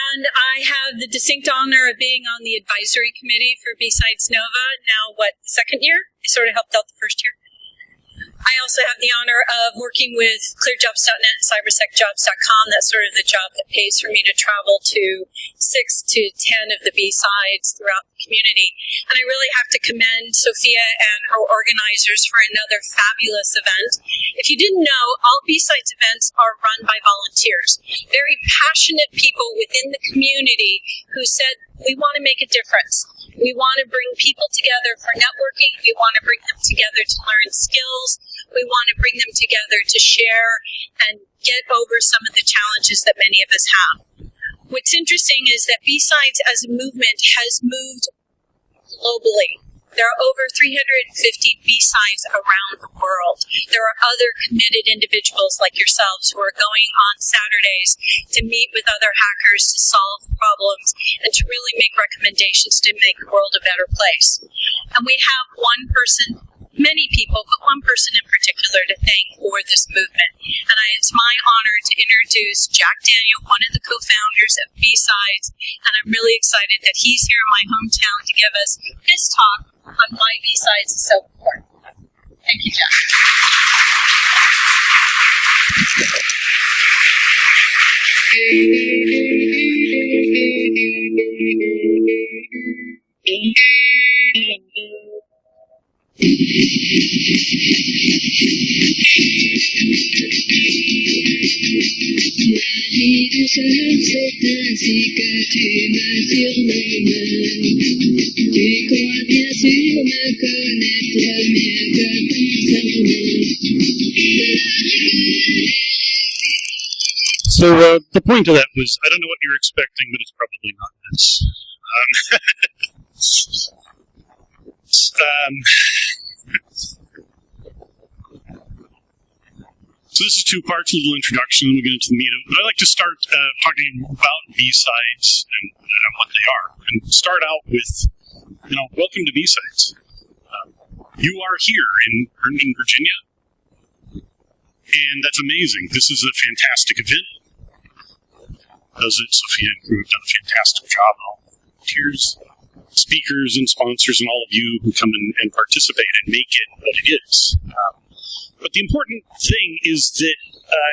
And I have the distinct honor of being on the advisory committee for BSides Nova, now, second year? I sort of helped out the first year. I also have the honor of working with clearjobs.net and cybersecjobs.com. That's sort of the job that pays for me to travel to 6 to 10 of the BSides throughout the community. And I really have to commend Sophia and her organizers for another fabulous event. If you didn't know, all BSides events are run by volunteers, very passionate people within the community who said, we want to make a difference. We want to bring people together for networking. We want to bring them together to learn skills. We want to bring them together to share and get over some of the challenges that many of us have. What's interesting is that BSides as a movement has moved globally. There are over 350 BSides around the world. There are other committed individuals like yourselves who are going on Saturdays to meet with other hackers to solve problems and to really make recommendations to make the world a better place. And we have one person, many people, but one person in particular to thank for this movement. And it's my honor to introduce Jack Daniel, one of the co-founders of BSides, and I'm really excited that he's here in my hometown to give us his talk on why BSides is so important. Thank you, Jack. So the point of that was, I don't know what you're expecting, but it's probably not this. So this is two parts, a little introduction, and we'll get into the meat of it. I'd like to start talking about BSides and what they are, and start out with, welcome to BSides. You are here in Virginia, and that's amazing. This is a fantastic event. Sophia and crew have done a fantastic job, and all the volunteers, speakers and sponsors, and all of you who come in and participate and make it what it is. But the important thing is that,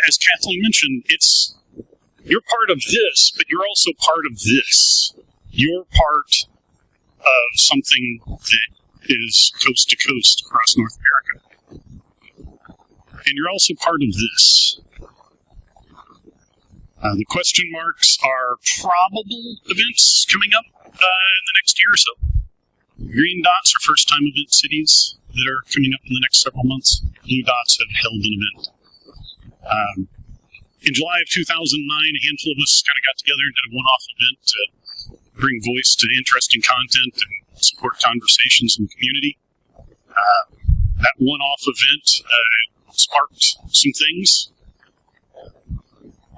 as Kathleen mentioned, you're part of this, but you're also part of this. You're part of something that is coast to coast across North America. And you're also part of this. The question marks are probable events coming up in the next year or so. Green dots are first-time event cities that are coming up in the next several months. Blue dots have held an event. In July of 2009, a handful of us kind of got together and did a one-off event to bring voice to interesting content and support conversations in the community. That one-off event sparked some things.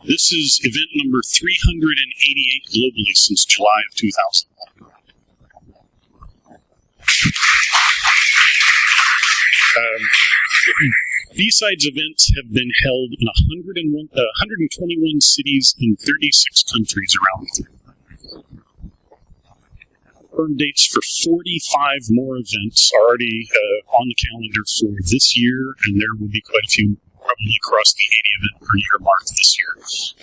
This is event number 388 globally since July of 2001. BSides events have been held in 121 cities in 36 countries around the world. Firm dates for 45 more events are already on the calendar for this year, and there will be quite a few, probably across the 80 event per year mark this year.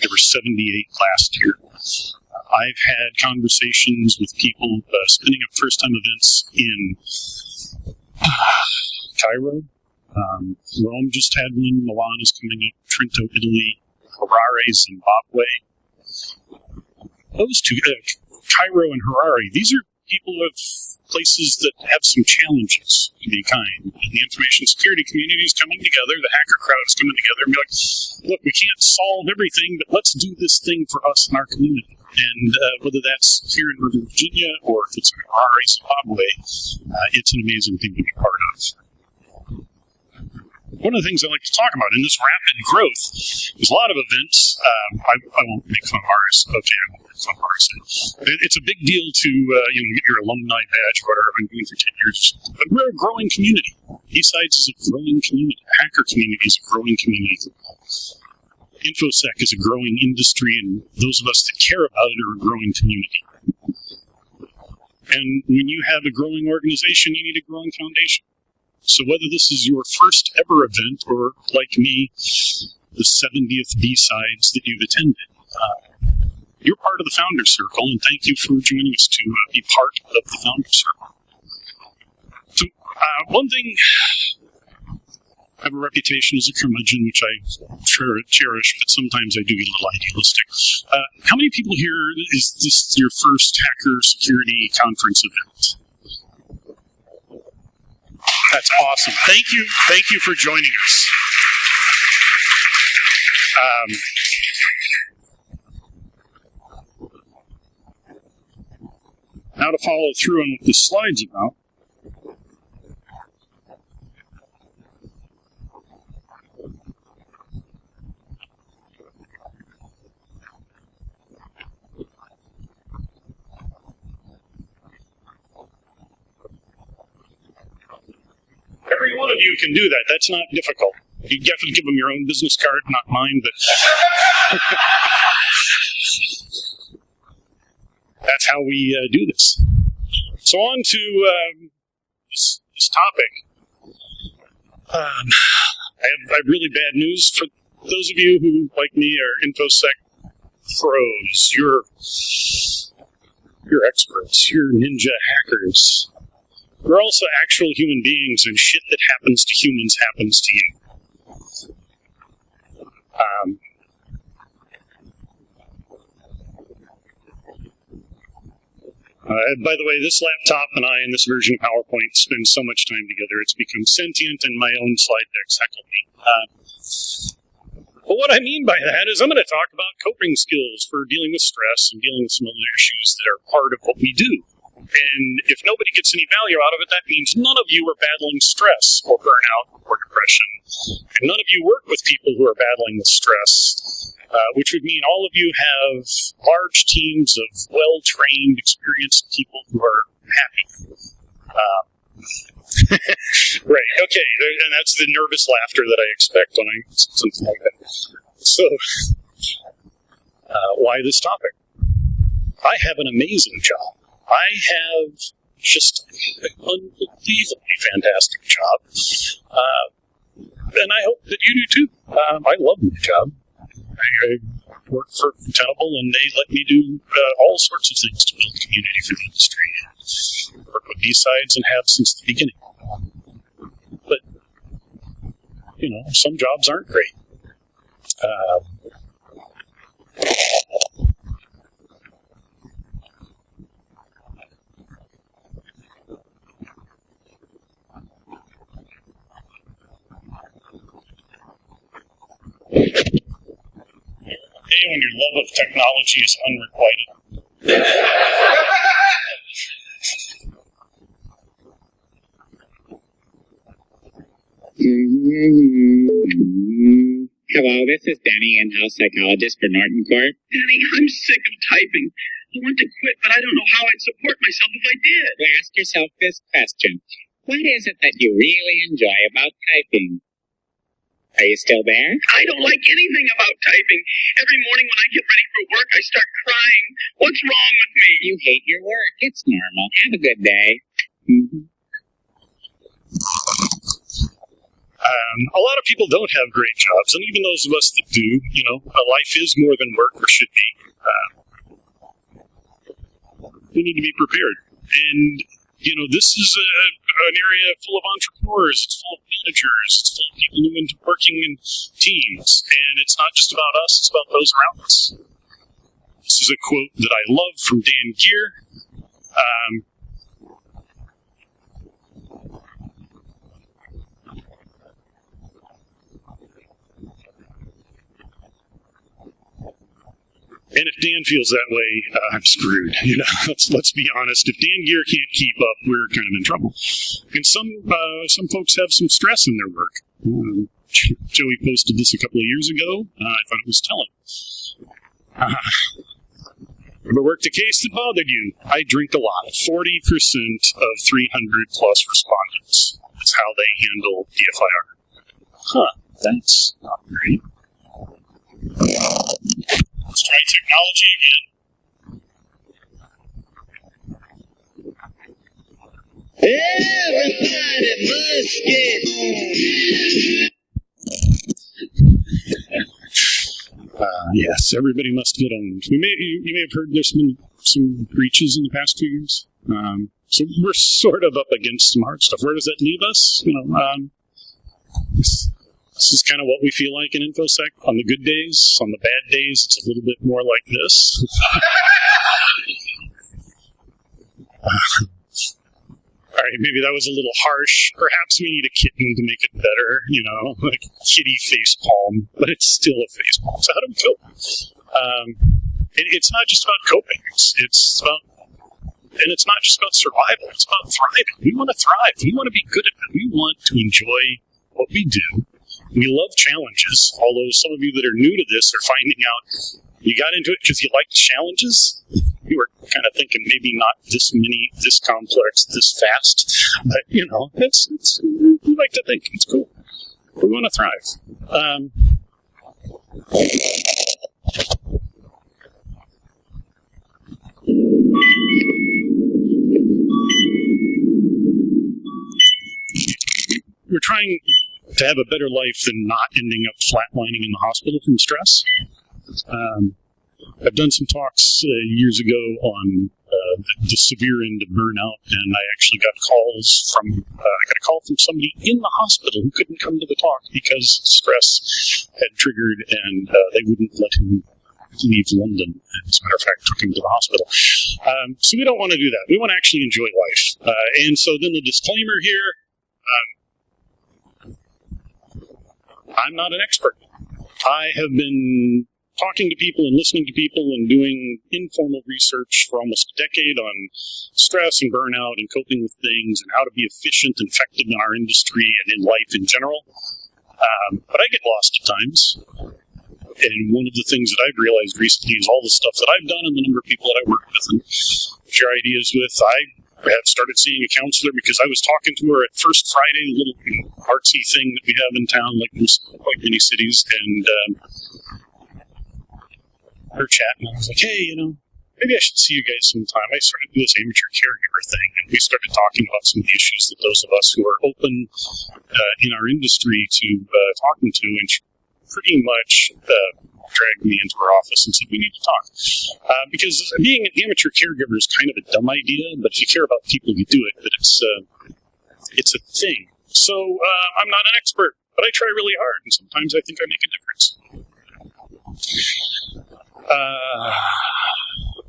There were 78 last year. I've had conversations with people spinning up first-time events in Cairo. Rome just had one. Milan is coming up. Trento, Italy. Harare, Zimbabwe. Those two, Cairo and Harare, these are people of places that have some challenges, to be kind. And the information security community is coming together, the hacker crowd is coming together and be like, look, we can't solve everything, but let's do this thing for us and our community. And whether that's here in Northern Virginia or if it's in Harare, Zimbabwe, it's an amazing thing to be part of. One of the things I like to talk about in this rapid growth is a lot of events. I won't make fun of ours. Okay, I won't make fun of ours. It's a big deal to get your alumni badge or whatever. I've been doing for 10 years. But we're a growing community. BSides is a growing community. The hacker community is a growing community. InfoSec is a growing industry, and those of us that care about it are a growing community. And when you have a growing organization, you need a growing foundation. So whether this is your first ever event or, like me, the 70th BSides that you've attended, you're part of the Founders Circle, and thank you for joining us to be part of the Founders Circle. So one thing, I have a reputation as a curmudgeon, which I cherish, but sometimes I do get a little idealistic. How many people here, is this your first hacker security conference event? That's awesome. Thank you. Thank you for joining us. Now to follow through on what this slide's about. Every one of you can do that. That's not difficult. You have to give them your own business card, not mine, but that's how we do this. So on to this topic. I have really bad news for those of you who, like me, are InfoSec pros. You're experts. You're ninja hackers. We're also actual human beings, and shit that happens to humans happens to you. By the way, this laptop and I in this version of PowerPoint spend so much time together, it's become sentient, and my own slide decks heckle me. But what I mean by that is I'm going to talk about coping skills for dealing with stress and dealing with some other issues that are part of what we do. And if nobody gets any value out of it, that means none of you are battling stress or burnout or depression. And none of you work with people who are battling with stress, which would mean all of you have large teams of well-trained, experienced people who are happy. Right, okay, and that's the nervous laughter that I expect when I something like that. So, why this topic? I have an amazing job. I have just an unbelievably fantastic job, and I hope that you do too. I love my job. I work for Tenable, and they let me do all sorts of things to build a community for the industry. I work with BSides and have since the beginning. But, you know, some jobs aren't great. When your love of technology is unrequited. Hello, this is Denny, in-house psychologist for Norton Court. Danny, I'm sick of typing. I want to quit, but I don't know how I'd support myself if I did. Well, ask yourself this question. What is it that you really enjoy about typing? Are you still there? I don't like anything about typing. Every morning when I get ready for work, I start crying. What's wrong with me? You hate your work. It's normal. Have a good day. A lot of people don't have great jobs, and even those of us that do, you know, life is more than work or should be. We need to be prepared. And, you know, this is an area full of entrepreneurs, it's full of managers, it's full of people who are working in teams. And it's not just about us, it's about those around us. This is a quote that I love from Dan Geer. And if Dan feels that way, I'm screwed. You know, let's be honest. If Dan Geer can't keep up, we're kind of in trouble. And some folks have some stress in their work. Joey posted this a couple of years ago. I thought it was telling. Ever worked a case that bothered you? I drink a lot. 40% of 300 plus respondents. That's how they handle DFIR. Huh, that's not great. Let's try technology again. Everybody must get yes, everybody must get owned. You may have heard there's been some breaches in the past 2 years. So we're sort of up against some hard stuff. Where does that leave us? This is kind of what we feel like in InfoSec. On the good days, on the bad days, it's a little bit more like this. All right, maybe that was a little harsh. Perhaps we need a kitten to make it better, like kitty face palm, but it's still a face palm. So how do we cope? It's not just about coping. It's not just about survival. It's about thriving. We want to thrive. We want to be good at it. We want to enjoy what we do. We love challenges, although some of you that are new to this are finding out you got into it because you liked challenges. You were kind of thinking maybe not this many, this complex, this fast. But, we like to think it's cool. We want to thrive. We're trying to have a better life than not ending up flatlining in the hospital from stress. I've done some talks years ago on the severe end of burnout, and I actually got a call from somebody in the hospital who couldn't come to the talk because stress had triggered, and they wouldn't let him leave London. As a matter of fact, took him to the hospital. So we don't want to do that. We want to actually enjoy life. And so then the disclaimer here, I'm not an expert. I have been talking to people and listening to people and doing informal research for almost a decade on stress and burnout and coping with things and how to be efficient and effective in our industry and in life in general. But I get lost at times. And one of the things that I've realized recently is all the stuff that I've done and the number of people that I work with and share ideas with. I have started seeing a counselor because I was talking to her at First Friday, a little artsy thing that we have in town, like quite many cities, and her chat, and I was like, hey, maybe I should see you guys sometime. I started to do this amateur caregiver thing, and we started talking about some of the issues that those of us who are open in our industry to talking to, and she pretty much dragged me into her office and said we need to talk. Because being an amateur caregiver is kind of a dumb idea, but if you care about people, you do it. But it's a thing. So I'm not an expert, but I try really hard, and sometimes I think I make a difference.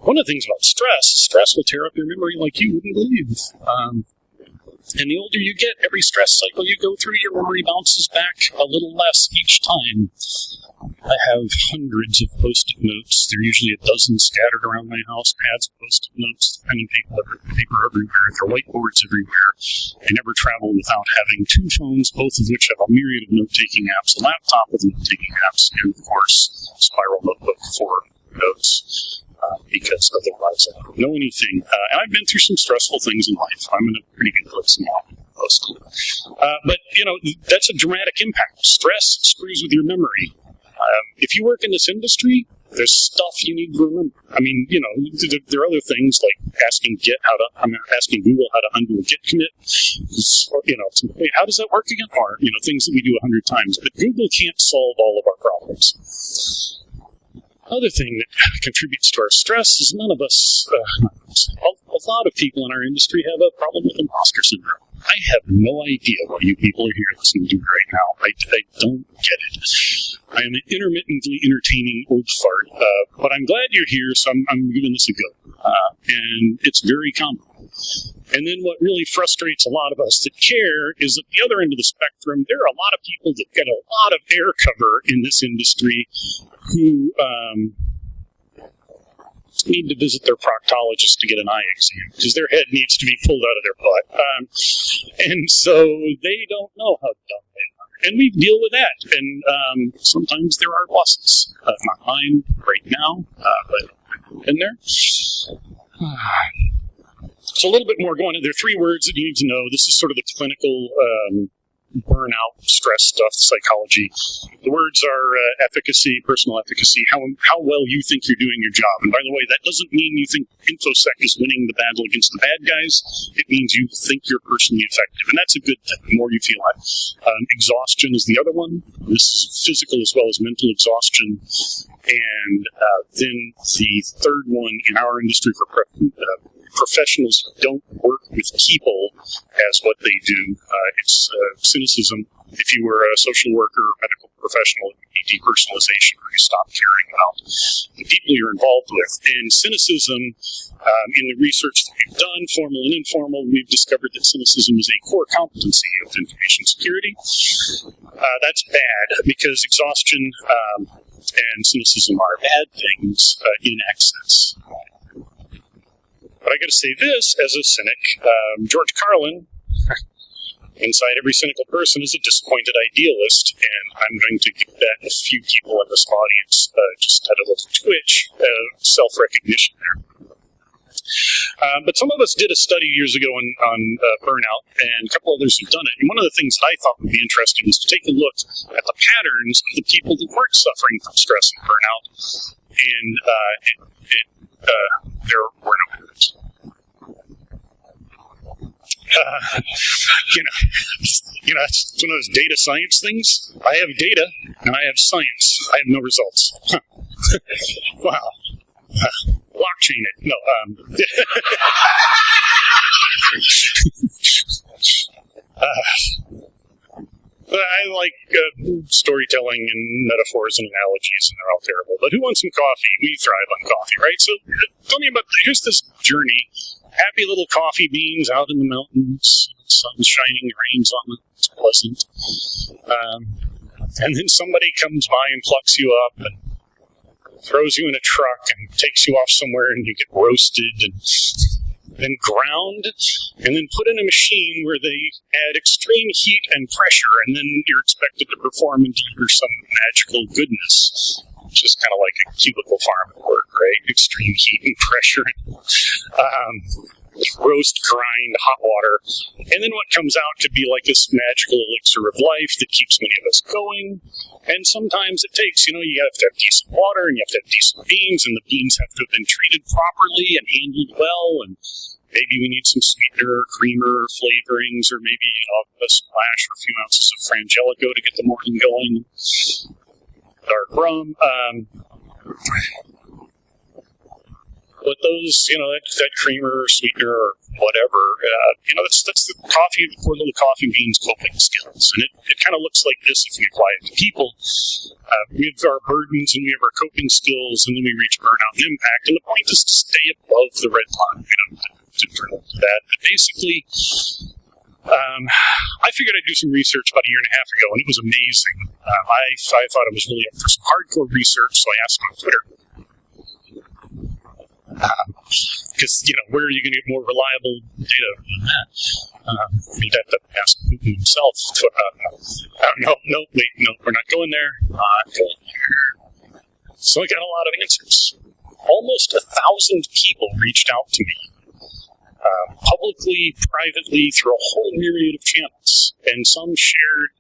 One of the things about stress will tear up your memory like you wouldn't believe. And the older you get, every stress cycle you go through, your memory bounces back a little less each time. I have hundreds of Post-it notes. There are usually a dozen scattered around my house, pads of Post-it notes, pen and paper everywhere. There are whiteboards everywhere. I never travel without having two phones, both of which have a myriad of note-taking apps, a laptop with note-taking apps, and, of course, a spiral notebook for notes. Because otherwise I don't know anything. And I've been through some stressful things in life. I'm in a pretty good place now, mostly. But, that's a dramatic impact. Stress screws with your memory. If you work in this industry, there's stuff you need to remember. I mean, there are other things like asking Google how to undo a Git commit. How does that work again? Or, things that we do 100 times. But Google can't solve all of our problems. Other thing that contributes to our stress is none of us, a lot of people in our industry have a problem with imposter syndrome. I have no idea why you people are here listening to me right now. I don't get it. I am an intermittently entertaining old fart, but I'm glad you're here, so I'm giving this a go. And it's very common. And then what really frustrates a lot of us that care is at the other end of the spectrum, there are a lot of people that get a lot of air cover in this industry who need to visit their proctologist to get an eye exam because their head needs to be pulled out of their butt. And so they don't know how dumb they are. And we deal with that. And sometimes there are losses. Not mine right now, but I've been there. So a little bit more going on. There are 3 words that you need to know. This is sort of the clinical burnout, stress stuff, psychology. The words are efficacy, personal efficacy, how well you think you're doing your job. And by the way, that doesn't mean you think InfoSec is winning the battle against the bad guys. It means you think you're personally effective. And that's a good thing, the more you feel that. Exhaustion is the other one. This is physical as well as mental exhaustion. And then the third one in our industry for professionals who don't work with people as what they do, it's cynicism. If you were a social worker or medical professional, it would be depersonalization, where you stop caring about the people you're involved with. And cynicism, in the research that we've done, formal and informal, we've discovered that cynicism is a core competency of information security. That's bad, because exhaustion and cynicism are bad things in excess. But I got to say this as a cynic. George Carlin, inside every cynical person, is a disappointed idealist, and I'm going to give that a few people in this audience just had a little twitch, self-recognition there. But some of us did a study years ago on burnout, and a couple others have done it. And one of the things that I thought would be interesting is to take a look at the patterns of the people that weren't suffering from stress and burnout, and there were no patterns. It's one of those data science things. I have data, and I have science. I have no results. Wow. Blockchain it. No. I like storytelling and metaphors and analogies, and they're all terrible. But who wants some coffee? We thrive on coffee, right? So tell me about, here's this journey. Happy little coffee beans out in the mountains. Sun's shining, rain's on them. It's pleasant. And then somebody comes by and plucks you up and throws you in a truck and takes you off somewhere, and you get roasted and then ground and then put in a machine where they add extreme heat and pressure, and then you're expected to perform and deliver some magical goodness, which is kind of like a cubicle farm at work, right? Extreme heat and pressure. Roast, grind, hot water, and then what comes out could be like this magical elixir of life that keeps many of us going. And sometimes it takes, you have to have decent water, and you have to have decent beans, and the beans have to have been treated properly and handled well, and maybe we need some sweetener or creamer or flavorings, or maybe a splash or a few ounces of frangelico to get the morning going. Dark rum. But those, that creamer or sweetener or whatever, that's the coffee, the poor little coffee beans coping skills. And it kind of looks like this if we apply it to people. We have our burdens and we have our coping skills, and then we reach burnout and impact. And the point is to stay above the red line, to turn to that. But basically, I figured I'd do some research about a year and a half ago, and it was amazing. I thought I was really up for some hardcore research, so I asked on Twitter. Because, where are you going to get more reliable data than that? You'd have to ask Putin himself. No, we're not going there. So I got a lot of answers. Almost 1,000 people reached out to me, publicly, privately, through a whole myriad of channels. And some shared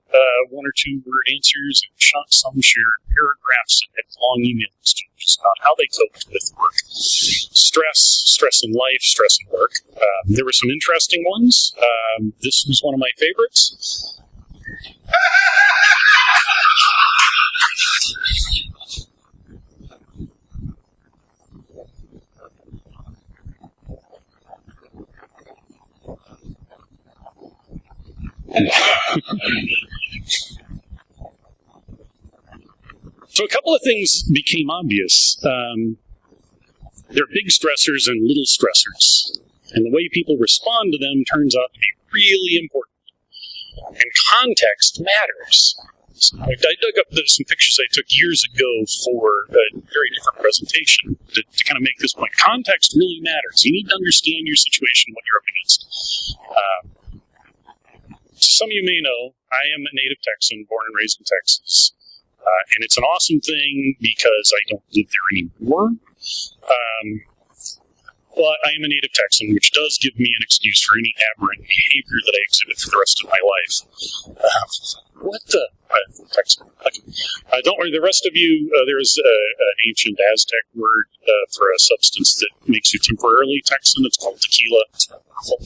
one or two word answers, and some shared paragraphs and long email exchanges about how they coped with work. Stress in life, stress in work. There were some interesting ones. This was one of my favorites. So a couple of things became obvious. There are big stressors and little stressors. And the way people respond to them turns out to be really important. And context matters. So I dug up some pictures I took years ago for a very different presentation to kind of make this point. Context really matters. You need to understand your situation, what you're up against. Some of you may know, I am a native Texan, born and raised in Texas. And it's an awesome thing because I don't live there anymore. but I am a native Texan, which does give me an excuse for any aberrant behavior that I exhibit for the rest of my life. What the? Texan. Okay. Don't worry, the rest of you, there is an ancient Aztec word for a substance that makes you temporarily Texan. It's called tequila. It's awful.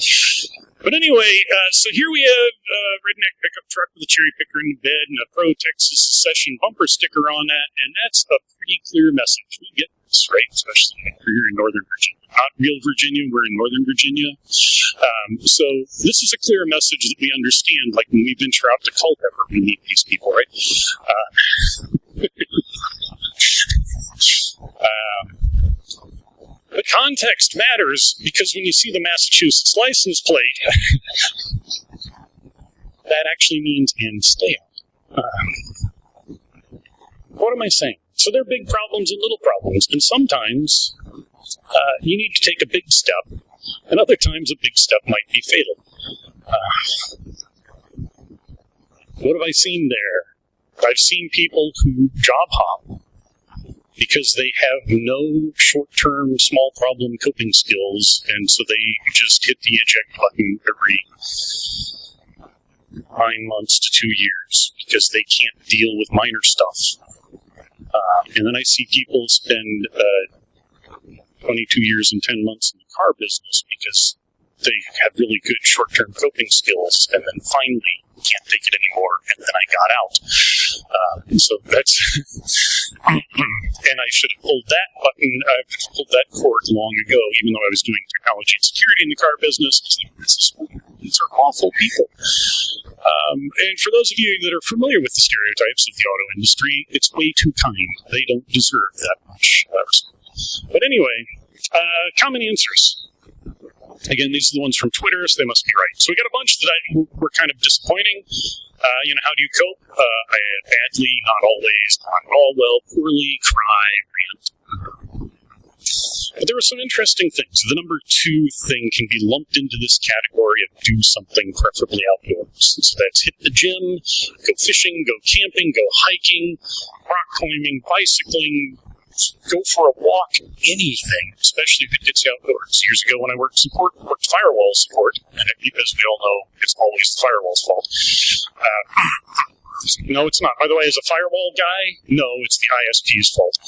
But anyway, so here we have a redneck pickup truck with a cherry picker in the bed and a pro-Texas secession bumper sticker on that, and that's a pretty clear message. We get this, right? Especially if you're in Northern Virginia. Not real Virginia, we're in Northern Virginia. So this is a clear message that we understand, like when we venture out to Culpeper, we meet these people, right? But context matters, because when you see the Massachusetts license plate, that actually means and stay on. What am I saying? So there are big problems and little problems, and sometimes you need to take a big step, and other times a big step might be fatal. What have I seen there? I've seen people who job hop because they have no short-term small problem coping skills, and so they just hit the eject button every 9 months to 2 years because they can't deal with minor stuff. And then I see people spend 22 years and 10 months in the car business because they have really good short-term coping skills, and then finally can't take it anymore, and then I got out. So that's... and I should have pulled that button, pulled that cord long ago, even though I was doing technology and security in the car business. These are awful people. And for those of you that are familiar with the stereotypes of the auto industry, it's way too kind. They don't deserve that much respect. But anyway, common answers. Again, these are the ones from Twitter, so they must be right. So we got a bunch that were kind of disappointing. How do you cope? Badly, not always, not at all well, poorly, cry, rant. But there were some interesting things. The number 2 thing can be lumped into this category of do something, preferably outdoors. So that's hit the gym, go fishing, go camping, go hiking, rock climbing, bicycling, go for a walk, anything, especially if it gets you outdoors. Years ago when I worked firewall support, and as we all know, it's always the firewall's fault. No, it's not. By the way, as a firewall guy, no, it's the ISP's fault.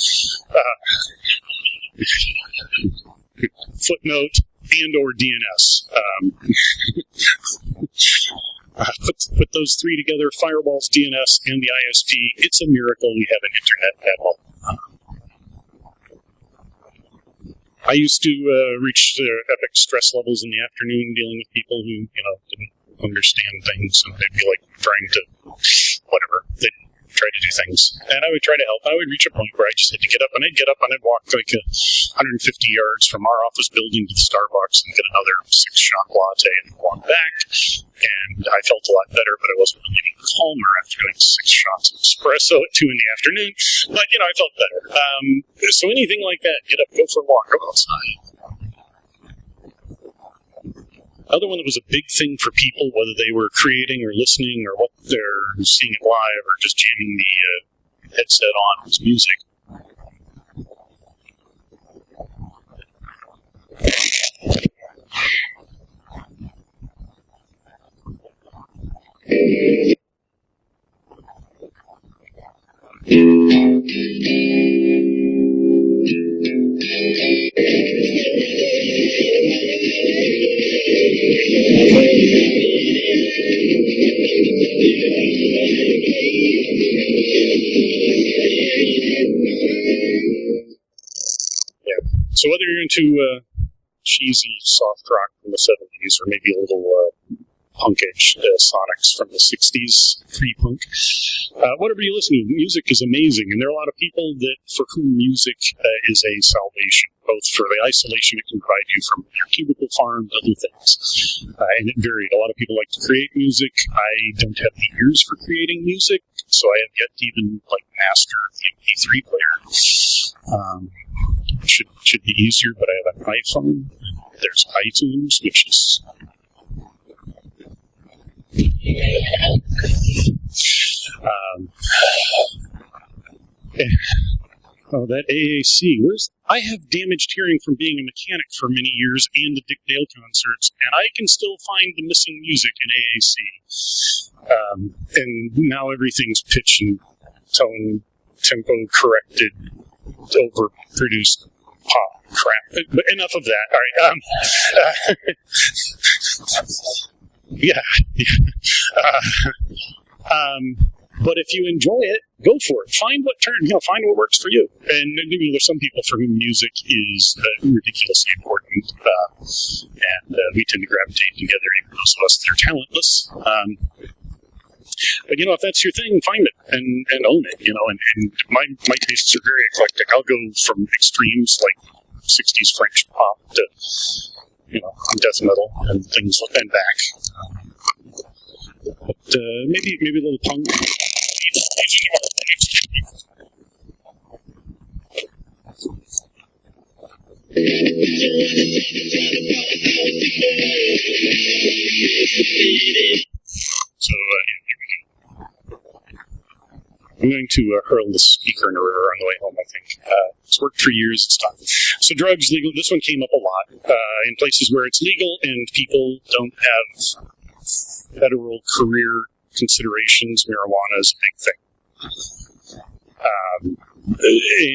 Footnote and or DNS. Put those 3 together, firewalls, DNS, and the ISP. It's a miracle we have an internet at all. I used to reach epic stress levels in the afternoon dealing with people who, didn't understand things, and they'd be like trying to, whatever, they'd try to do things. And I would try to help. I would reach a point where I just had to get up, and I'd walk like 150 yards from our office building to the Starbucks and get another 6-shot latte and walk back. And I felt a lot better, but I wasn't really any calmer after doing 6 shots of espresso at 2 in the afternoon. But, I felt better. So anything like that, get up, go for a walk, go outside. Other one that was a big thing for people, whether they were creating or listening or what they're seeing it live or just jamming the headset on, was music. So whether you're into cheesy soft rock from the 70s or maybe a little punkish sonics from the 60s, free punk, whatever you listen to, music is amazing. And there are a lot of people for whom music is a salvation, both for the isolation it can provide you from your cubicle farm to other things. And it varied. A lot of people like to create music. I don't have the ears for creating music, so I have yet to even master the MP3 player. Should be easier, but I have an iPhone. There's iTunes, which is Oh, that AAC. I have damaged hearing from being a mechanic for many years and the Dick Dale concerts, and I can still find the missing music in AAC. And now everything's pitch and tone, tempo corrected, overproduced pop crap. But enough of that. All right. But if you enjoy it, go for it. Find what works for you. And there's some people for whom music is ridiculously important, and we tend to gravitate together, even those of us that are talentless. But if that's your thing, find it and own it. And my tastes are very eclectic. I'll go from extremes like 60s French pop to death metal and things and back. But maybe a little punk. So I'm going to hurl the speaker in a river on the way home, I think. It's worked for years, it's done. So drugs, legal, this one came up a lot. In places where it's legal and people don't have federal career considerations, marijuana is a big thing.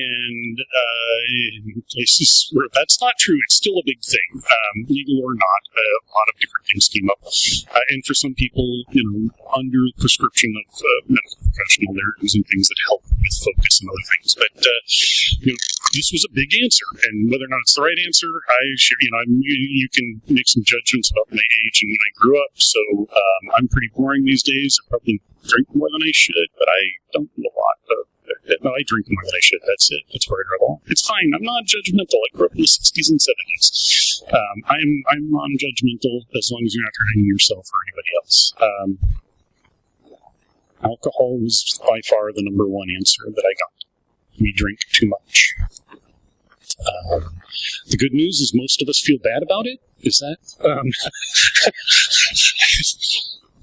In places where that's not true, it's still a big thing. Legal or not, a lot of different things came up. And for some people, under prescription of medical professional, there are some things that help with focus and other things. But this was a big answer, and whether or not it's the right answer, you can make some judgments about my age and when I grew up. So I'm pretty boring these days. I probably drink more than I should, but I don't do a lot of. No, I drink more than I should. That's it. That's where I rebel. It's fine. I'm not judgmental. I grew up in the 60s and 70s. I'm non-judgmental as long as you're not hurting yourself or anybody else. Alcohol was by far the number one answer that I got. We drink too much. The good news is most of us feel bad about it. Is that?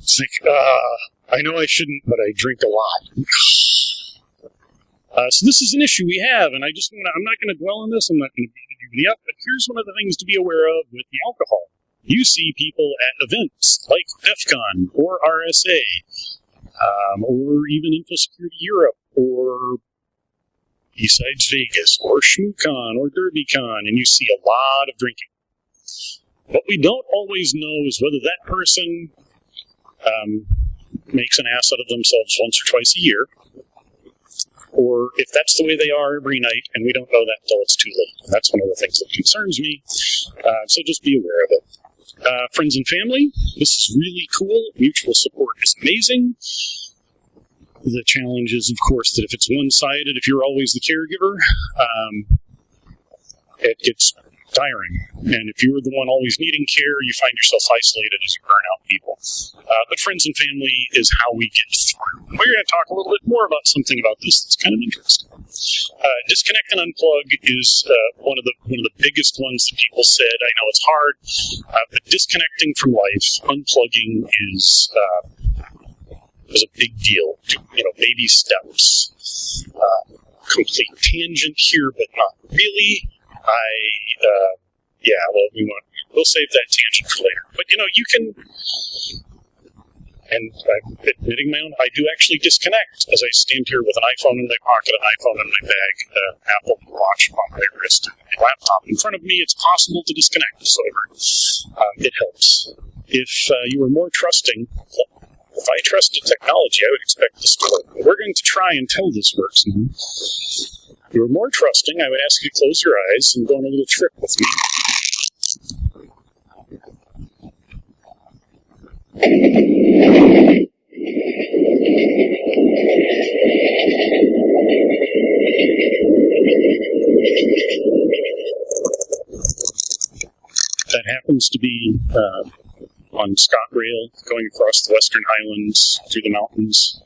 It's like, I know I shouldn't, but I drink a lot. So this is an issue we have, and I'm not going to dwell on this. I'm not going to beat anybody up, but here's one of the things to be aware of with the alcohol. You see people at events like DEF CON or RSA, or even InfoSecurity Europe, or BSides Vegas, or ShmooCon, or DerbyCon, and you see a lot of drinking. What we don't always know is whether that person makes an ass out of themselves once or twice a year, or if that's the way they are every night, and we don't know that until it's too late. And that's one of the things that concerns me, so just be aware of it. Friends and family, this is really cool. Mutual support is amazing. The challenge is, of course, that if it's one-sided, if you're always the caregiver, it gets tiring. And if you're the one always needing care, you find yourself isolated as you burn out people. But friends and family is how we get through. We're going to talk a little bit more about something about this that's kind of interesting. Disconnect and unplug is one of the biggest ones that people said. I know it's hard, but disconnecting from life, unplugging is a big deal. Baby steps. Complete tangent here, but not really. We'll save that tangent for later. But you can, and I'm admitting my own, I do actually disconnect as I stand here with an iPhone in my pocket, an iPhone in my bag, Apple Watch on my wrist, and a laptop in front of me. It's possible to disconnect, so it helps. If you were more trusting, if I trusted technology, I would expect this to work. We're going to try until this works now. If you were more trusting, I would ask you to close your eyes and go on a little trip with me. That happens to be on ScotRail, going across the Western Highlands, through the mountains,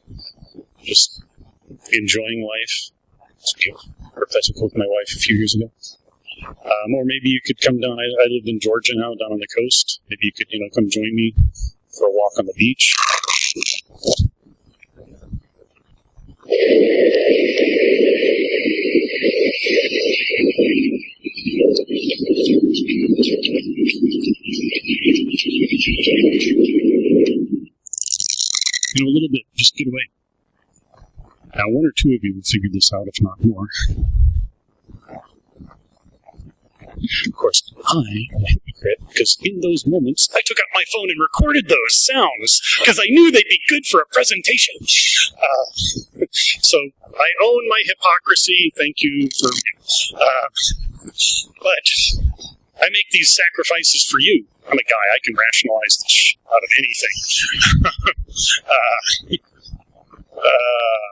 just enjoying life. I took with my wife a few years ago. Or maybe you could come down. I live in Georgia now, down on the coast. Maybe you could, come join me for a walk on the beach. A little bit. Just get away. Now, one or two of you will figure this out, if not more. Of course, I am a hypocrite, because in those moments, I took out my phone and recorded those sounds, because I knew they'd be good for a presentation. So, I own my hypocrisy. Thank you for... but I make these sacrifices for you. I'm a guy. I can rationalize the out of anything.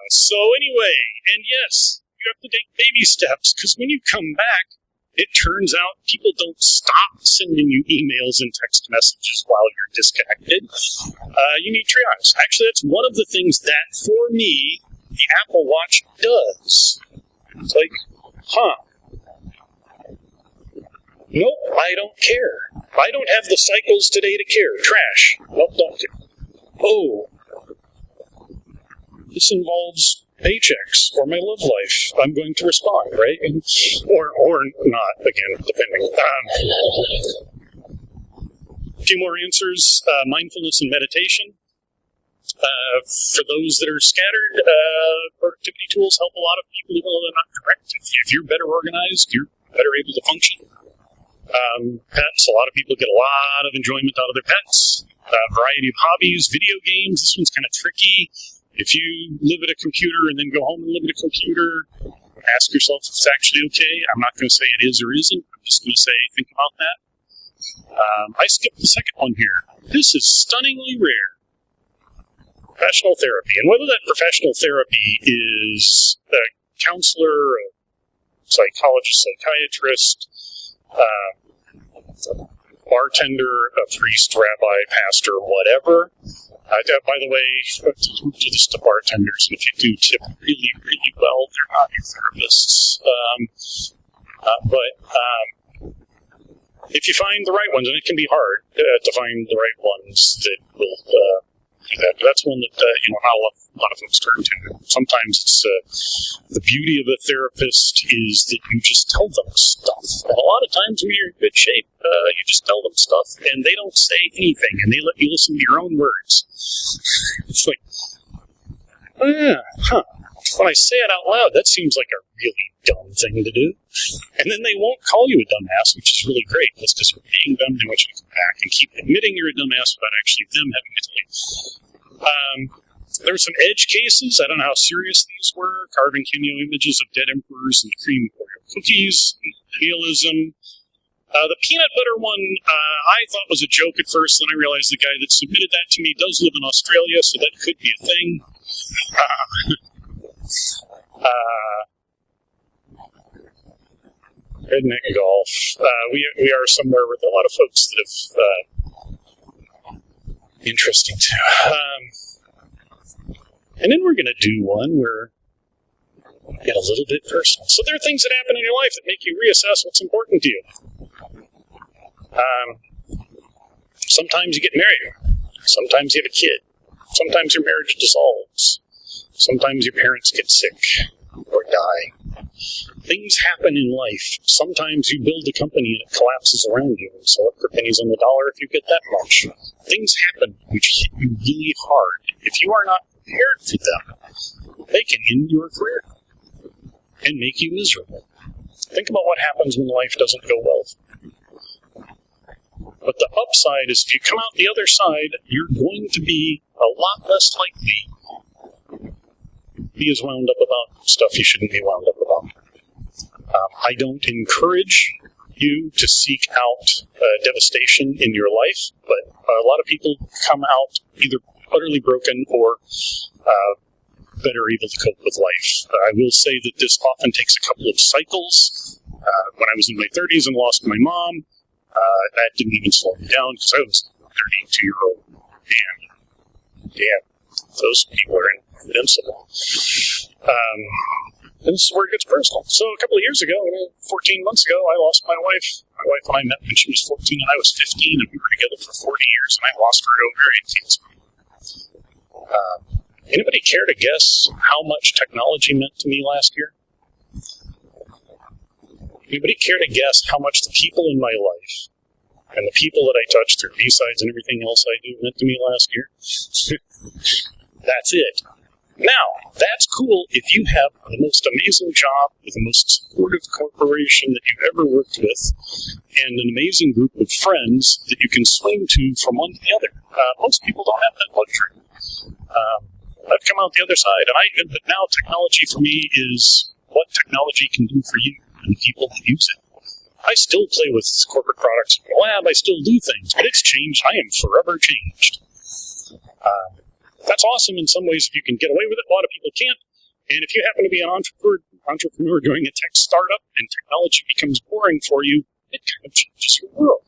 So anyway, and yes, you have to take baby steps, because when you come back, it turns out people don't stop sending you emails and text messages while you're disconnected. You need triage. Actually, that's one of the things that, for me, the Apple Watch does. It's like, nope, I don't care. I don't have the cycles today to care. Trash. Nope, don't care. Oh, this involves paychecks or my love life. I'm going to respond, right? Or not, again, depending. A few more answers. Mindfulness and meditation. For those that are scattered, productivity tools help a lot of people, even though they're not direct. If you're better organized, you're better able to function. Pets. A lot of people get a lot of enjoyment out of their pets. Variety of hobbies, video games. This one's kind of tricky. If you live at a computer and then go home and live at a computer, ask yourself if it's actually okay. I'm not going to say it is or isn't. I'm just going to say think about that. I skipped the second one here. This is stunningly rare. Professional therapy. And whether that professional therapy is a counselor, a psychologist, psychiatrist, a bartender, a priest, rabbi, pastor, whatever. By the way, do this to bartenders, and if you do tip really, really well, they're not your therapists. But if you find the right ones, and it can be hard to find the right ones that will do that. But that's one that not a lot of folks turn to. Sometimes it's the beauty of a therapist is that you just tell them stuff. And a lot of times when you're in good shape, you just tell them stuff, and they don't say anything, and they let you listen to your own words. It's like, when I say it out loud, that seems like a really dumb thing to do. And then they won't call you a dumbass, which is really great. That's because we're paying them, they want you to come back and keep admitting you're a dumbass without actually them having to tell you. There were some edge cases. I don't know how serious these were. Carving cameo images of dead emperors and cream Oreo cookies. Nihilism. The peanut butter one, I thought was a joke at first, then I realized the guy that submitted that to me does live in Australia, so that could be a thing. Redneck golf. We are somewhere with a lot of folks that have interesting too. And then we're going to do one where we get a little bit personal. So there are things that happen in your life that make you reassess what's important to you. Sometimes you get married. Sometimes you have a kid. Sometimes your marriage dissolves. Sometimes your parents get sick or die. Things happen in life. Sometimes you build a company and it collapses around you and sell it for pennies on the dollar if you get that much. Things happen which hit you really hard. If you are not prepared for them, they can end your career and make you miserable. Think about what happens when life doesn't go well. But the upside is if you come out the other side, you're going to be a lot less likely to be as wound up about stuff you shouldn't be wound up about. I don't encourage you to seek out devastation in your life, but a lot of people come out either utterly broken or better able to cope with life. I will say that this often takes a couple of cycles. When I was in my 30s and lost my mom, that didn't even slow me down because I was a 32-year-old man. Damn, those people are invincible. And this is where it gets personal. So a couple of years ago, 14 months ago, I lost my wife. My wife and I met when she was 14 and I was 15, and we were together for 40 years, and I lost her to ovarian cancer. Anybody care to guess how much technology meant to me last year? Anybody care to guess how much the people in my life and the people that I touched through BSides and everything else I do meant to me last year? That's it. Now, that's cool if you have the most amazing job with the most supportive corporation that you've ever worked with and an amazing group of friends that you can swing to from one to the other. Most people don't have that luxury. I've come out the other side, but now technology for me is what technology can do for you and the people that use it. I still play with corporate products in the lab. I still do things, but it's changed. I am forever changed. That's awesome in some ways if you can get away with it. A lot of people can't. And if you happen to be an entrepreneur doing a tech startup and technology becomes boring for you, it kind of changes your world.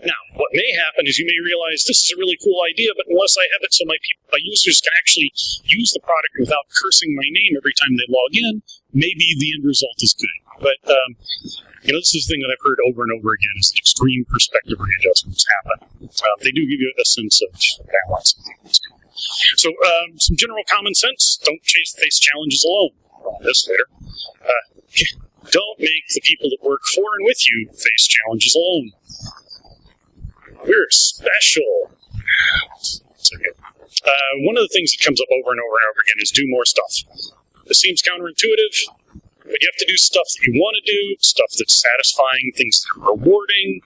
Now, what may happen is you may realize this is a really cool idea, but unless I have it so my users can actually use the product without cursing my name every time they log in, maybe the end result is good. But, this is the thing that I've heard over and over again is that extreme perspective readjustments happen. They do give you a sense of balance. So, some general common sense. Don't face challenges alone. This later. Don't make the people that work for and with you face challenges alone. We're special. One of the things that comes up over and over and over again is do more stuff. This seems counterintuitive, but you have to do stuff that you want to do, stuff that's satisfying, things that are rewarding.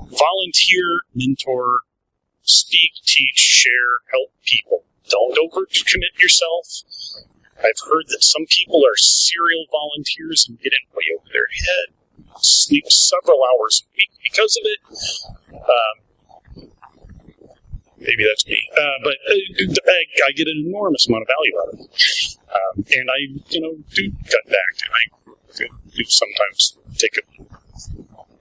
Volunteer, mentor, speak, teach, share, help people. Don't overcommit yourself. I've heard that some people are serial volunteers and get in way over their head, sleep several hours a week because of it. Maybe that's me. But I get an enormous amount of value out of it. And I, do cut back. And I do sometimes take a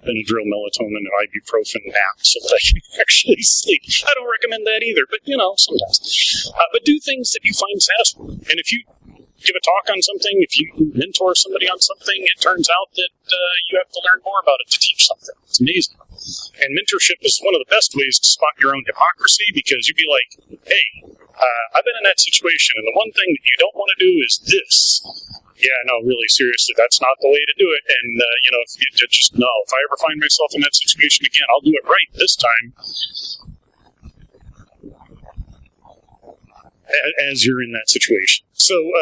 Benadryl, melatonin, and ibuprofen nap so that I can actually sleep. I don't recommend that either, but, sometimes. But do things that you find satisfying. And if you give a talk on something, if you mentor somebody on something, it turns out that you have to learn more about it to teach something. It's amazing. And mentorship is one of the best ways to spot your own hypocrisy, because you'd be like, hey, I've been in that situation, and the one thing that you don't want to do is this. Yeah, no, really, seriously, that's not the way to do it. And, if I ever find myself in that situation again, I'll do it right this time. As you're in that situation. So,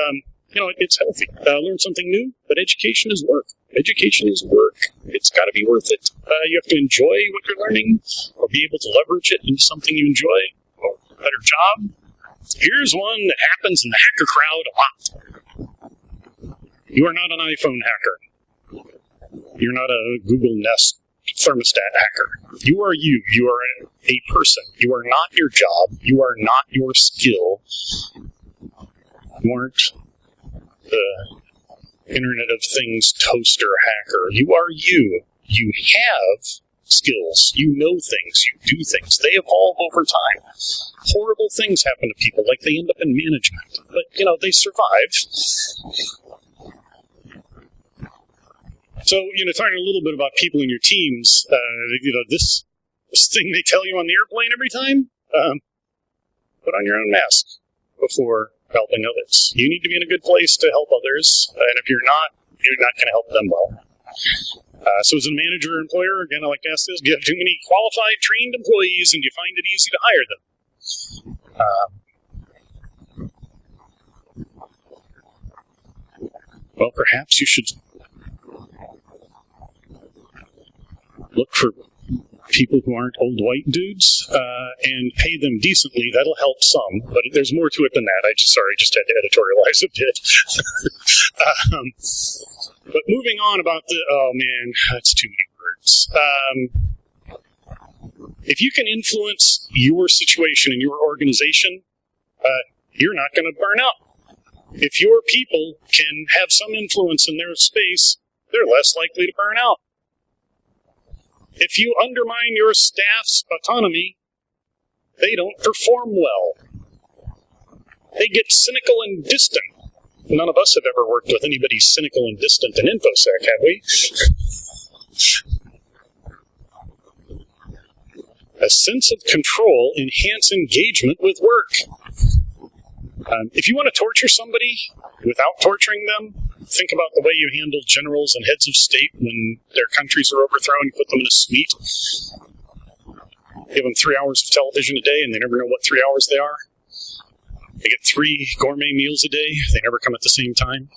it's healthy. Learn something new, but education is work. Education is work. It's got to be worth it. You have to enjoy what you're learning or be able to leverage it into something you enjoy or a better job. Here's one that happens in the hacker crowd a lot. You are not an iPhone hacker. You're not a Google Nest thermostat hacker. You are you. You are a person. You are not your job. You are not your skill. You aren't the Internet of Things toaster hacker. You are you. You have skills. You know things. You do things. They evolve over time. Horrible things happen to people, like they end up in management. But, they survive. So, talking a little bit about people in your teams, this thing they tell you on the airplane every time, put on your own mask before helping others. You need to be in a good place to help others, and if you're not going to help them well. So as a manager or employer, again, I like to ask this, do you have too many qualified, trained employees, and do you find it easy to hire them? Well, perhaps you should look for people who aren't old white dudes and pay them decently. That'll help some, but there's more to it than that. I just had to editorialize a bit. But moving on about that's too many words. If you can influence your situation and your organization, you're not going to burn out. If your people can have some influence in their space, they're less likely to burn out. If you undermine your staff's autonomy, they don't perform well. They get cynical and distant. None of us have ever worked with anybody cynical and distant in InfoSec, have we? A sense of control enhances engagement with work. If you want to torture somebody without torturing them, Think about the way you handle generals and heads of state when their countries are overthrown. You put them in a suite. Give them 3 hours of television a day, and they never know what 3 hours they are. They get 3 gourmet meals a day. They never come at the same time.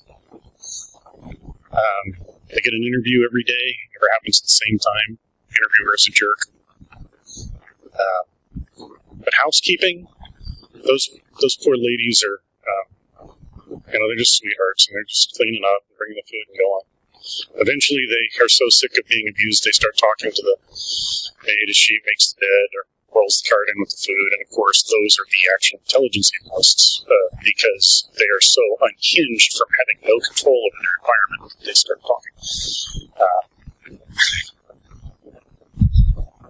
They get an interview every day. Never happens at the same time. Interviewer's a jerk. But housekeeping, those poor ladies are, they're just sweethearts, and they're just cleaning up and bringing the food and going. Eventually, they are so sick of being abused, they start talking to the maid as she makes the bed or rolls the cart in with the food. And of course, those are the actual intelligence analysts, because they are so unhinged from having no control over their environment that they start talking.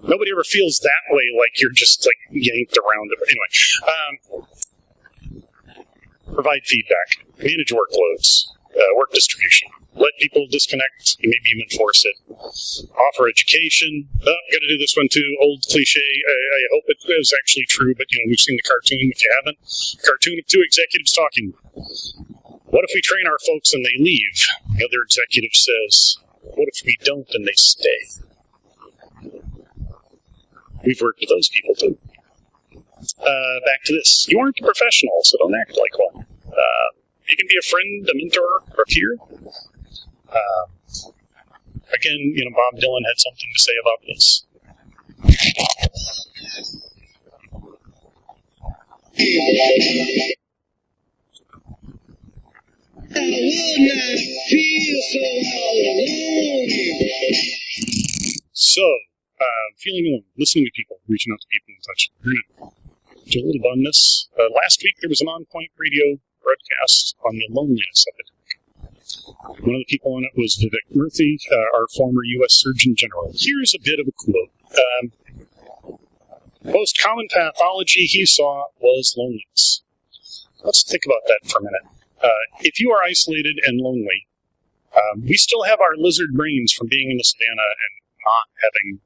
Nobody ever feels that way, like you're just like yanked around it. But anyway, provide feedback, manage workloads, work distribution. Let people disconnect, maybe even force it. Offer education. Got to do this one too. Old cliche. I hope it is actually true, but we've seen the cartoon. If you haven't, cartoon of 2 executives talking. What if we train our folks and they leave? The other executive says, what if we don't and they stay? We've worked with those people too. Back to this. You aren't a professional, so don't act like one. You can be a friend, a mentor, or a peer. Again, Bob Dylan had something to say about this. I will not feel so alone. So, feeling alone, listening to people, reaching out to people in touch. We're going to do a little on this. Last week, there was an on-point radio broadcast on the loneliness epidemic. One of the people on it was Vivek Murthy, our former U.S. Surgeon General. Here's a bit of a quote. Most common pathology he saw was loneliness. Let's think about that for a minute. If you are isolated and lonely, we still have our lizard brains from being in the savannah and not having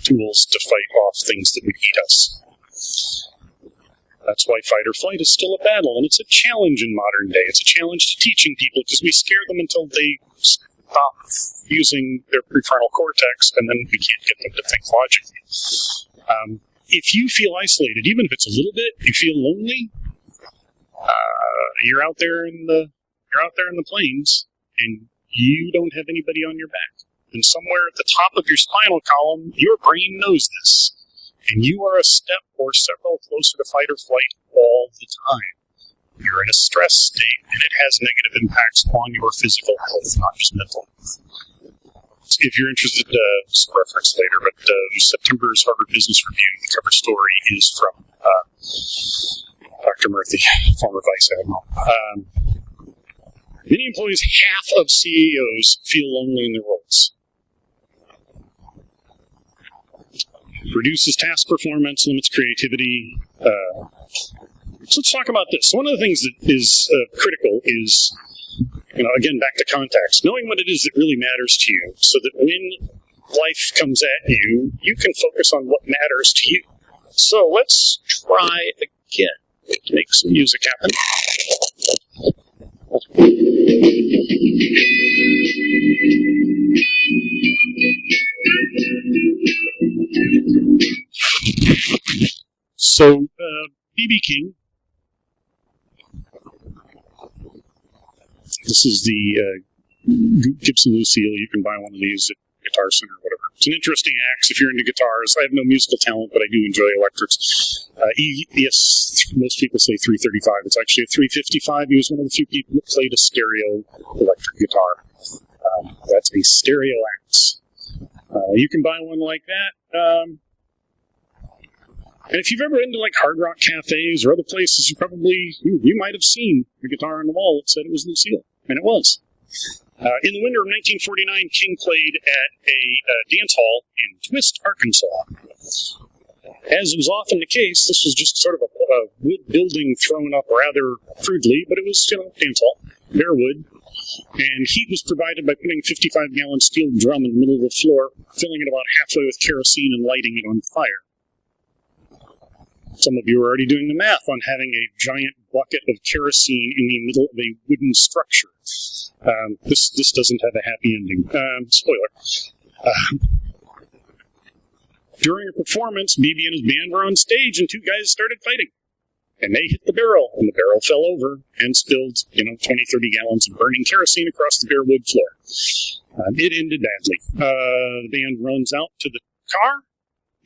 tools to fight off things that would eat us. That's why fight or flight is still a battle, and it's a challenge in modern day. It's a challenge to teaching people because we scare them until they stop using their prefrontal cortex, and then we can't get them to think logically. If you feel isolated, even if it's a little bit, you feel lonely, you're out there in the plains, and you don't have anybody on your back. And somewhere at the top of your spinal column, your brain knows this. And you are a step or several closer to fight or flight all the time. You're in a stress state, and it has negative impacts on your physical health, not just mental health. If you're interested, just reference later, but September's Harvard Business Review, the cover story is from Dr. Murthy, former Vice Admiral. Many employees, half of CEOs, feel lonely in their roles. Reduces task performance, limits creativity. So let's talk about this. One of the things that is critical is, again, back to context, knowing what it is that really matters to you, so that when life comes at you, you can focus on what matters to you. So let's try again. Make some music happen. So, B.B. King. This is the Gibson Lucille. You can buy one of these at Guitar Center or whatever. It's an interesting axe if you're into guitars. I have no musical talent, but I do enjoy electrics. Yes, most people say 335. It's actually a 355. He was one of the few people that played a stereo electric guitar. That's a stereo axe. You can buy one like that. And if you've ever been to like Hard Rock cafes or other places, you might have seen the guitar on the wall that said it was Lucille, and it was. In the winter of 1949, King played at a dance hall in Twist, Arkansas. As was often the case, this was just sort of a wood building thrown up rather crudely, but it was, dance hall, bare wood. And heat was provided by putting a 55-gallon steel drum in the middle of the floor, filling it about halfway with kerosene and lighting it on fire. Some of you are already doing the math on having a giant bucket of kerosene in the middle of a wooden structure. This doesn't have a happy ending. Spoiler. During a performance, BB and his band were on stage, and two guys started fighting. And they hit the barrel, and the barrel fell over and spilled, 20, 30 gallons of burning kerosene across the bare wood floor. It ended badly. The band runs out to the car.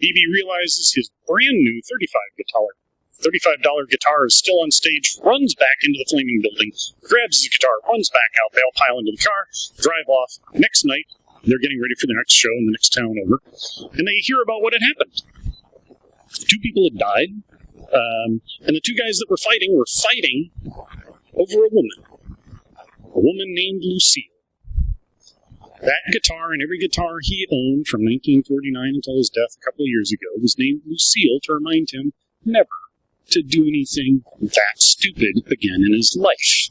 BB realizes his brand new $35 guitar is still on stage, runs back into the flaming building, grabs his guitar, runs back out. They all pile into the car, drive off. Next night, they're getting ready for the next show in the next town over, and they hear about what had happened. Two people had died, and the two guys that were fighting over a woman named Lucille. That guitar and every guitar he owned from 1949 until his death a couple of years ago was named Lucille to remind him never to do anything that stupid again in his life.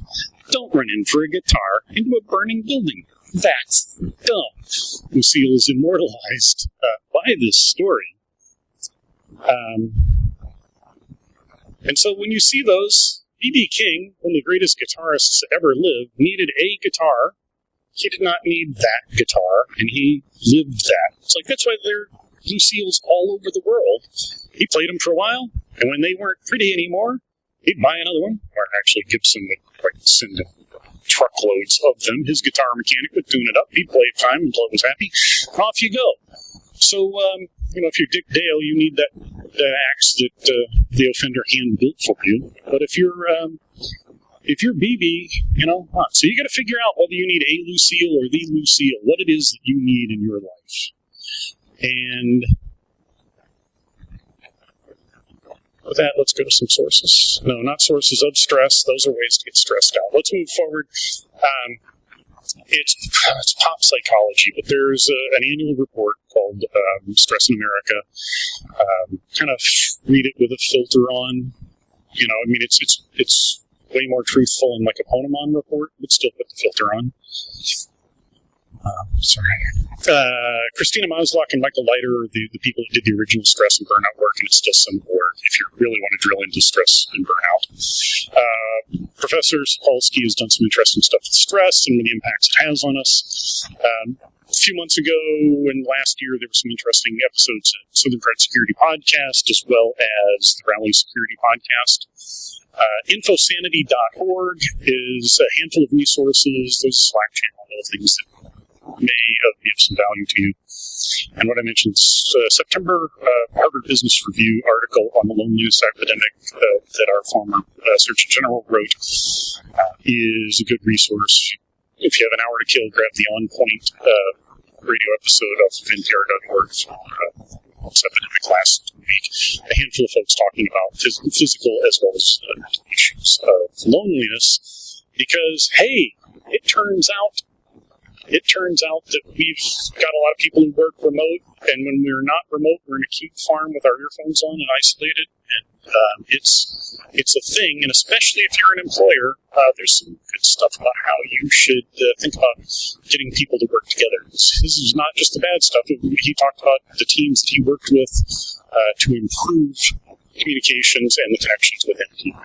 Don't run in for a guitar into a burning building. That's dumb. Lucille is immortalized by this story. And so when you see those, B.B. King, one of the greatest guitarists that ever lived, needed a guitar. He did not need that guitar, and he lived that. It's like, that's why there are Lucille's all over the world. He played them for a while, and when they weren't pretty anymore, he'd buy another one. Or actually, Gibson would send truckloads of them. His guitar mechanic would tune it up. He'd play it fine until it was happy. Off you go. So, if you're Dick Dale, you need that axe that the offender hand built for you. But if you're BB, so you got to figure out whether you need a Lucille or the Lucille, what it is that you need in your life. And with that, let's go to some sources. No, not sources of stress. Those are ways to get stressed out. Let's move forward. It's pop psychology, but there's an annual report called Stress in America. Kind of read it with a filter on. It's way more truthful in like a Ponemon report, but still put the filter on. Christina Maslach and Michael Leiter are the people who did the original stress and burnout work, and it's still some work if you really want to drill into stress and burnout. Professor Sapolsky has done some interesting stuff with stress and the impacts it has on us. A few months ago and last year, there were some interesting episodes of Southern Cred Security Podcast, as well as the Rally Security Podcast. Infosanity.org is a handful of resources. There's a Slack channel and other things that may be of some value to you. And what I mentioned is September Harvard Business Review article on the loneliness epidemic that our former Surgeon General wrote is a good resource. If you have an hour to kill, grab the On Point radio episode of NPR.org from this epidemic last week. A handful of folks talking about physical as well as mental issues of loneliness, because, hey, it turns out that we've got a lot of people who work remote, and when we're not remote, we're in a cute farm with our earphones on and isolated, and it's a thing, and especially if you're an employer, there's some good stuff about how you should think about getting people to work together. This is not just the bad stuff. He talked about the teams that he worked with to improve communications and the connections within a team.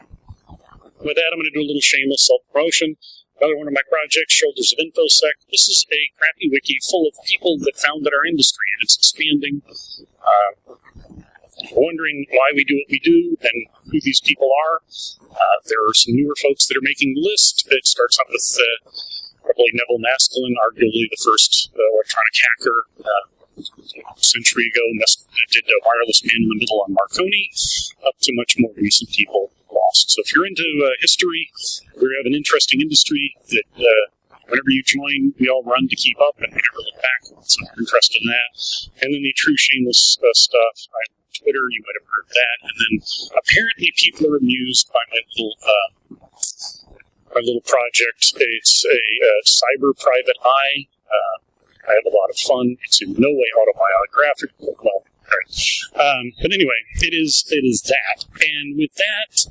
With that, I'm going to do a little shameless self-promotion. Another one of my projects, Shoulders of InfoSec. This is a crappy wiki full of people that founded our industry, and it's expanding. Wondering why we do what we do and who these people are. There are some newer folks that are making the list. It starts out with probably Neville Maskelyne, arguably the first electronic hacker a century ago, did a wireless man in the middle on Marconi, up to much more recent people lost. So if you're into history, we have an interesting industry that whenever you join, we all run to keep up and we never look back. So if you're interested in that. And then the true shameless stuff. Twitter, you might have heard that, and then apparently people are amused by my little project. It's a cyber private eye. I have a lot of fun. It's in no way autobiographical. Well, but anyway, it is that, and with that,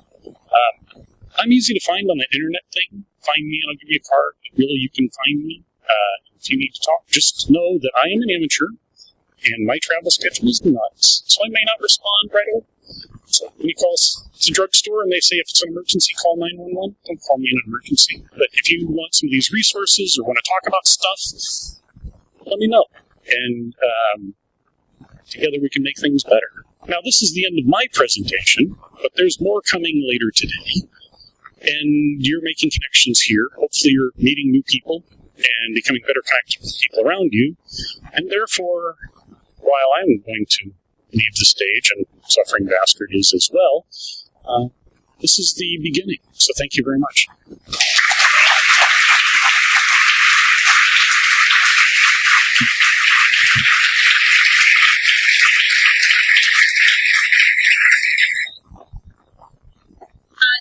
I'm easy to find on the internet thing. Find me, and I'll give you a card. Really, you can find me if you need to talk. Just know that I am an amateur. And my travel schedule is nuts, so I may not respond right away. So when you call the drugstore and they say if it's an emergency, call 911, don't call me in an emergency. But if you want some of these resources or want to talk about stuff, let me know. And together we can make things better. Now, this is the end of my presentation, but there's more coming later today. And you're making connections here. Hopefully you're meeting new people and becoming better connected with people around you. And therefore, while I'm going to leave the stage, and Suffering Bastard is as well, this is the beginning. So thank you very much.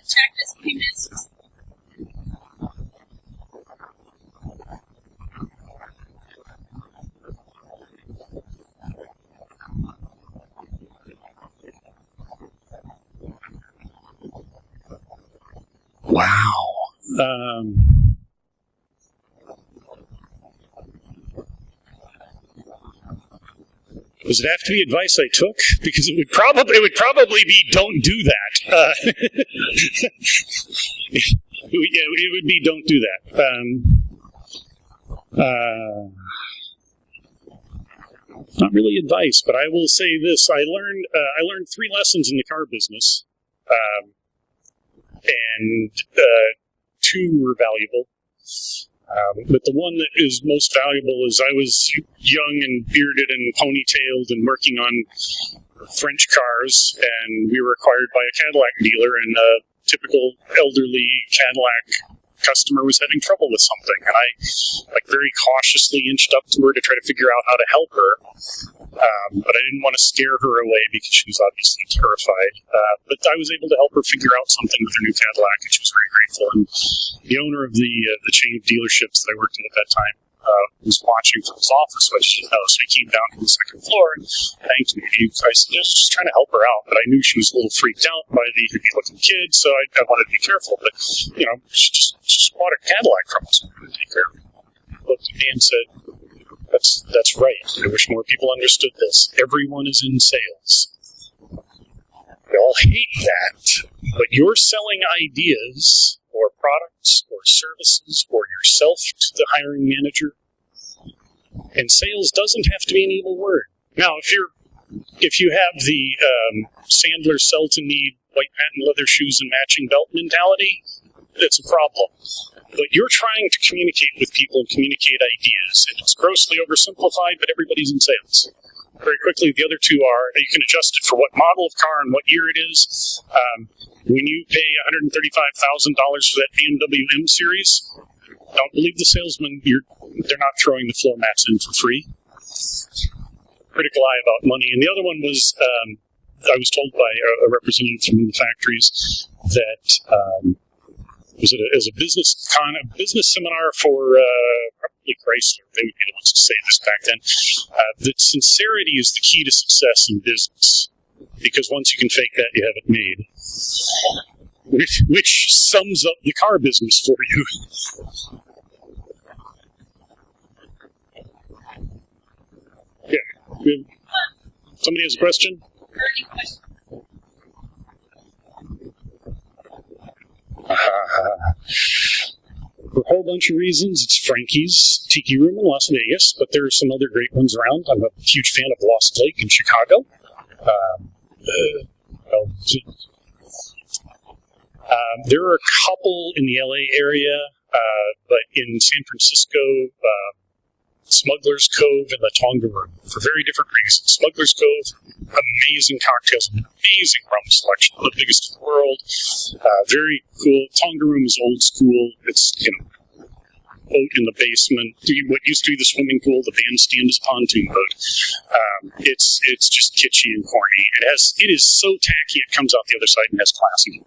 Check this few minutes. Wow. Does it have to be advice I took? Because it would probably be don't do that. It would be don't do that. Not really advice, but I will say this: I learned 3 lessons in the car business, and 2 were valuable. But the one that is most valuable is I was young and bearded and ponytailed and working on French cars, and we were acquired by a Cadillac dealer, and a typical elderly Cadillac customer was having trouble with something, and I very cautiously inched up to her to try to figure out how to help her, but I didn't want to scare her away because she was obviously terrified, but I was able to help her figure out something with her new Cadillac, and she was very grateful. And the owner of the chain of dealerships that I worked in at that time was watching from his office, so I didn't know, so he came down to the second floor and thanked me. I was just trying to help her out, but I knew she was a little freaked out by the hippie-looking kid, so I wanted to be careful. But, she just bought a Cadillac from us. We take care of her. Looked at me and said, that's right. I wish more people understood this. Everyone is in sales. We all hate that, but you're selling ideas or products or services or yourself to the hiring manager. And sales doesn't have to be an evil word. Now, if you have the Sandler sell to need white patent leather shoes and matching belt mentality, it's a problem. But you're trying to communicate with people and communicate ideas. And it's grossly oversimplified, but everybody's in sales. Very quickly, the other 2 are, you can adjust it for what model of car and what year it is. When you pay $135,000 for that BMW M Series, don't believe the salesman. They're not throwing the floor mats in for free. Critical eye about money. And the other one was, I was told by a representative from one of the factories that was it as a business seminar for probably Chrysler. They would be the ones to say this back then. That sincerity is the key to success in business, because once you can fake that, you have it made. Which sums up the car business for you. Yeah. Somebody has a question? For a whole bunch of reasons, it's Frankie's Tiki Room in Las Vegas, but there are some other great ones around. I'm a huge fan of Lost Lake in Chicago. There are a couple in the LA area, but in San Francisco, Smuggler's Cove and the Tonga Room, for very different reasons. Smuggler's Cove, amazing cocktails, amazing rum selection, one of the biggest in the world. Very cool. Tonga Room is old school. It's, boat in the basement. What used to be the swimming pool, the bandstand is pontoon boat. It's just kitschy and corny. It is so tacky it comes out the other side and has classy.